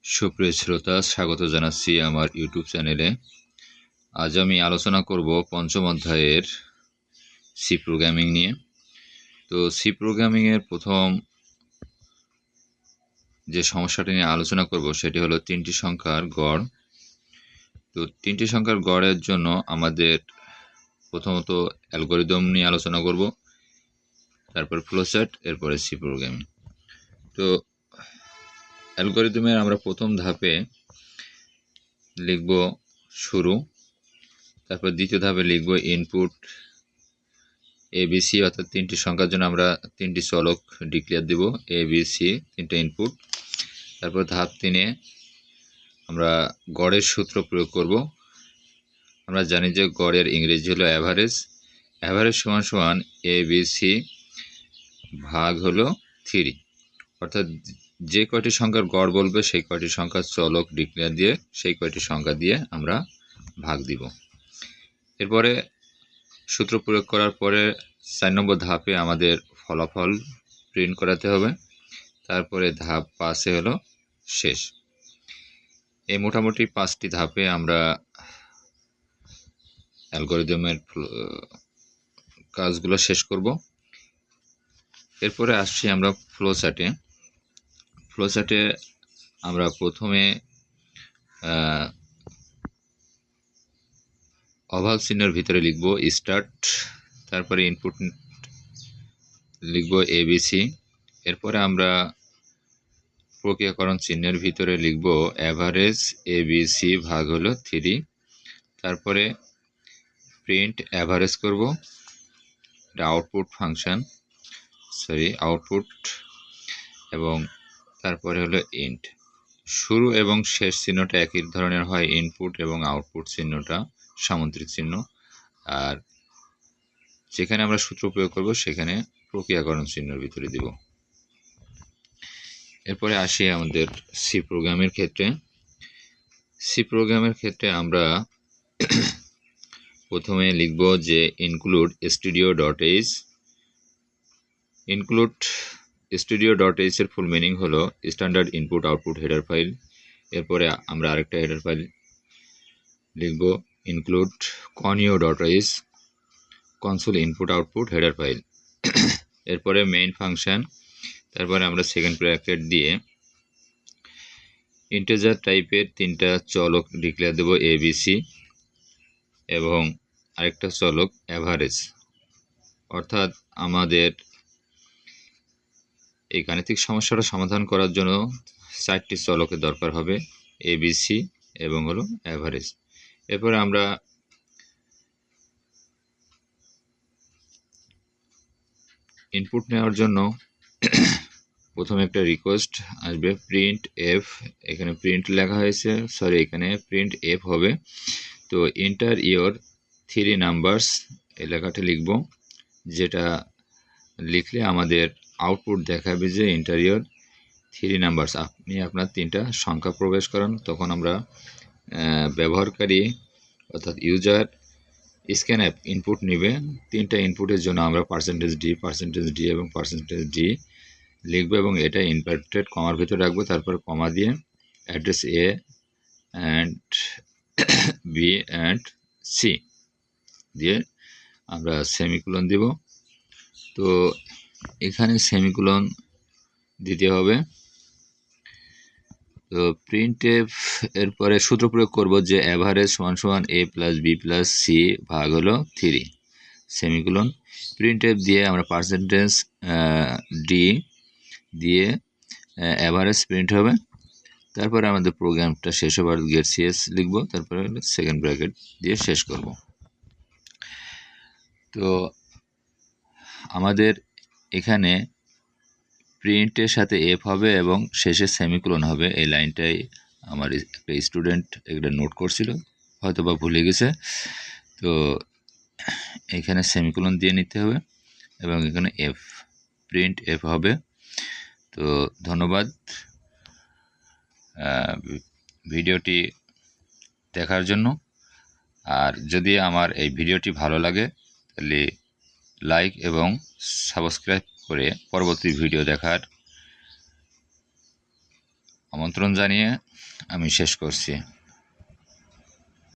সুপ্রিয় শ্রোতা, স্বাগত জানাচ্ছি আমার ইউটিউব চ্যানেলে। আজ আমি আলোচনা করব পঞ্চম অধ্যায়ের সি প্রোগ্রামিং নিয়ে। তো সি প্রোগ্রামিংয়ের প্রথম যে সমস্যাটি নিয়ে আলোচনা করব সেটি হলো তিনটি সংখ্যার গড়। তো তিনটি সংখ্যার গড়ের জন্য আমাদের প্রথমত অ্যালগরিদম নিয়ে আলোচনা করব, তারপর ফ্লোচার্ট, এরপরে সি প্রোগ্রামিং। তো অ্যালগরিদমের আমরা প্রথম ধাপে লিখব শুরু, তারপর দ্বিতীয় ধাপে লিখব ইনপুট এবিসি, অর্থাৎ তিনটি সংখ্যার জন্য আমরা তিনটি চলক ডিক্লেয়ার দেব, এবিসি তিনটা ইনপুট। তারপর ধাপ 3-এ আমরা গড়ের সূত্র প্রয়োগ করব। আমরা জানি যে গড়ের ইংরেজি হলো অ্যাভারেজ। অ্যাভারেজ সমান সমান এবিসি ভাগ হলো 3, অর্থাৎ যে কয়টি সংখ্যার গড় বলবে সেই কয়টি সংখ্যার চলক ডিক্লেয়ার দিয়ে সেই কয়টি সংখ্যা দিয়ে আমরা ভাগ দিব। এরপরে সূত্র প্রয়োগ করার পরে 4 নম্বর ধাপে আমাদের ফলাফল প্রিন্ট করাতে হবে। তারপরে ধাপ 5-এ হলো শেষ। এই মোটামুটি 5টি ধাপে আমরা অ্যালগরিদমের কাজগুলো শেষ করব। এরপরে আসছি আমরা ফ্লোচার্টে। ফ্লোচার্টে আমরা প্রথমে ওভাল চিহ্নের ভিতরে লিখব স্টার্ট, তারপরে ইনপুট লিখব এবিসি। এরপরে আমরা প্রক্রিয়াকরণ চিহ্নের ভিতরে লিখব অ্যাভারেজ এবিসি ভাগ হলো 3, তারপরে প্রিন্ট অ্যাভারেজ করব, এটা আউটপুট ফাংশন, আউটপুট, এবং তারপরে হলো ইন্ট। শুরু এবং শেষ চিহ্নটা একই ধরনের হয়, ইনপুট এবং আউটপুট চিহ্নটা সামুদ্রিক চিহ্ন, আর যেখানে আমরা সূত্র প্রয়োগ করব সেখানে প্রক্রিয়াকরণ চিহ্নের ভিতরে দিব। এরপরে আসি আমাদের সি প্রোগ্রামের ক্ষেত্রে। সি প্রোগ্রামের ক্ষেত্রে আমরা প্রথমে লিখব যে ইনক্লুড studio.h। ইনক্লুড studio.h এর ফুল মিনিং হলো standard input output header file. এরপরে আমরা আরেকটা হেডার ফাইল লিখব include conio.h, console input output header file. এরপরে মেইন ফাংশন, তারপরে আমরা সেকেন্ড ব্র্যাকেট দিয়ে ইন্টিজার টাইপের তিনটা চলক ডিক্লেয়ার দেব, এবিসি এবং আরেকটা চলক অ্যাভারেজ। অর্থাৎ আমাদের এই গাণিতিক সমস্যাটা সমাধান করার জন্য 4টি চলকের দরকার হবে, এবিসি এবং হলো অ্যাভারেজ। এরপরে আমরা ইনপুট নেওয়ার জন্য প্রথমে একটা রিকোয়েস্ট আসবে প্রিন্ট এফ। এখানে প্রিন্ট লেখা হয়েছে, এখানে প্রিন্ট এফ হবে। তো এন্টার ইয়োর 3 নাম্বারস এই লেখাটা লিখব, যেটা লিখলে আমাদের আউটপুট দেখাবে যে এন্টার ইয়োর 3 নাম্বারস। আপনি আপনার 3টা সংখ্যা প্রবেশ করান, তখন আমরা ব্যবহারকারী অর্থাৎ ইউজার স্ক্যান অ্যাপ ইনপুট নেবে। 3টা ইনপুটের জন্য আমরা %d এবং %d লিখবো এবং এটা ইনভার্টেড কমার ভিতরে রাখবো। তারপর কমা দিয়ে address A and B and C দিয়ে আমরা সেমিকোলন দিব। তো এখানে সেমিকোলন দিতে হবে। তো প্রিন্ট এফ এরপরে সূত্র প্রয়োগ করব যে অ্যাভারেজ সমান সমান a + b + c ভাগ হলো 3, সেমিকোলন। প্রিন্ট এফ দিয়ে আমরা %d দিয়ে অ্যাভারেজ প্রিন্ট হবে। তারপরে আমাদের প্রোগ্রামটা শেষ হবার গেট সিএস লিখব, তারপরে সেকেন্ড ব্র্যাকেট দিয়ে শেষ করব। তো আমাদের এখানে প্রিন্টের সাথে এফ হবে এবং শেষে সেমিকোলন হবে। এই লাইনটাই আমার একটা স্টুডেন্ট একটা নোট করছিল, হয়তো বা ভুলে গেছে। তো এখানে সেমিকোলন দিয়ে নিতে হবে এবং এখানে এফ, প্রিন্ট এফ হবে। তো ধন্যবাদ ভিডিওটি দেখার জন্য। আর যদি আমার এই ভিডিওটি ভালো লাগে তাহলে লাইক এবং সাবস্ক্রাইব করে পরবর্তী ভিডিও দেখার আমন্ত্রণ জানিয়ে আমি শেষ করছি।